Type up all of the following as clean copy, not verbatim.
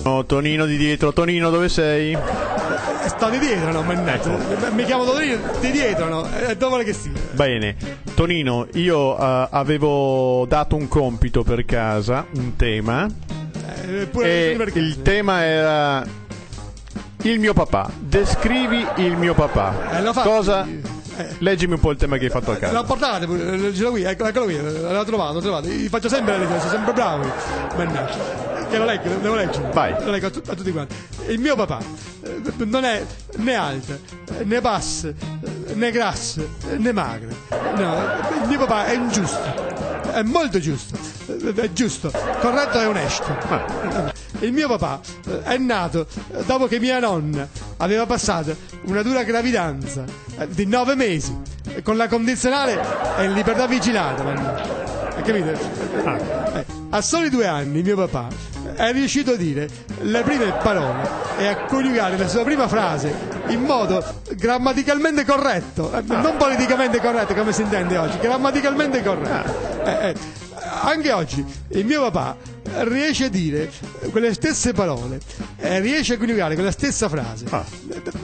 Oh, Tonino di dietro. Tonino, dove sei? Sto di dietro, no, mannaggia. Mi chiamo Tonino di dietro, no? Dove vuole che sia? Bene, Tonino, io avevo dato un compito per casa, un tema, e il tema era il mio papà. Descrivi il mio papà. Cosa? Leggimi un po' il tema che hai fatto a casa. L'ho portato, ce l'ho qui, eccolo qui, l'ho trovato. Io faccio sempre le cose, sono sempre bravo. Mannaggia. Che lo leggo, devo leggere. Vai. Lo leggo a tutti quanti. Il mio papà non è né alto, né basso, né grasso, né magro. No, il mio papà è ingiusto. È molto giusto. È giusto, corretto e onesto. Il mio papà è nato dopo che mia nonna aveva passato una dura gravidanza di 9 mesi con la condizionale e in libertà vigilata. Capite? A soli 2 anni mio papà è riuscito a dire le prime parole e a coniugare la sua prima frase in modo grammaticalmente corretto, non politicamente corretto come si intende oggi, grammaticalmente corretto. Anche oggi il mio papà riesce a dire quelle stesse parole, riesce a coniugare quella stessa frase.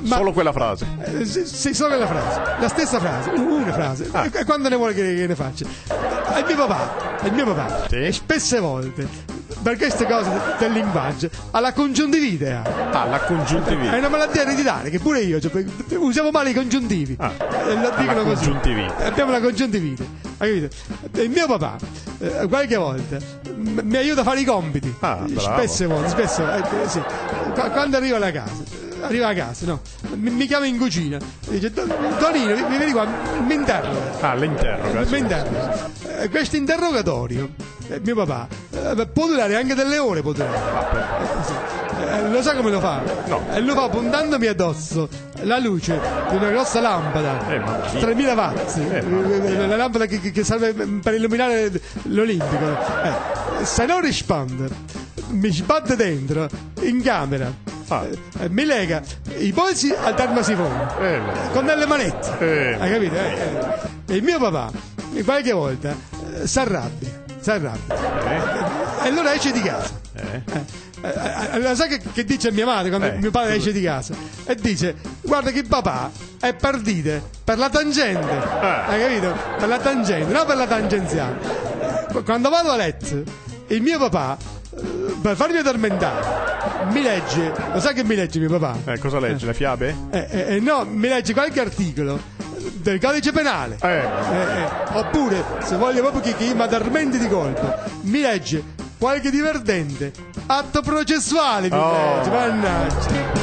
Solo quella frase? Sì, solo quella frase, la stessa frase, una frase. E quando ne vuole che ne faccia? Il mio papà sì? Spesse volte, per queste cose del linguaggio, ha la congiuntivite. La congiuntivite. È una malattia ereditaria che pure io, cioè, usiamo male i congiuntivi. Lo dicono così. Congiuntivite. Abbiamo la congiuntivite. Hai capito? Il mio papà qualche volta mi aiuta a fare i compiti. Spesse volte, sì. Quando arriva a casa, no? Mi chiama in cucina, dice Tonino, vieni qua, mi interroga. L'interroga. Mi interroga. Questo interrogatorio, mio papà, può durare anche delle ore, può durare. Lo sa come lo fa? No. Lo fa puntandomi addosso la luce di una grossa lampada, 3000 watt, la lampada che serve per illuminare l'Olimpico. Se non risponde, mi sbatte dentro in camera. Mi lega i polsi al termosifone con delle manette. Hai capito? E il mio papà qualche volta si arrabbia e allora esce di casa. Allora sai che dice mia madre quando mio padre esce di casa? E dice: guarda che papà è partito per la tangente. Hai capito? Per la tangente, non per la tangenziale. Quando vado a letto il mio papà, per farmi addormentare, mi legge, lo sai che mi legge mio papà? Cosa legge? Le fiabe? No, mi legge qualche articolo del codice penale. Oppure, se voglio proprio che io mi addormenti di colpo, mi legge qualche divertente atto processuale, mi legge, mannaggia.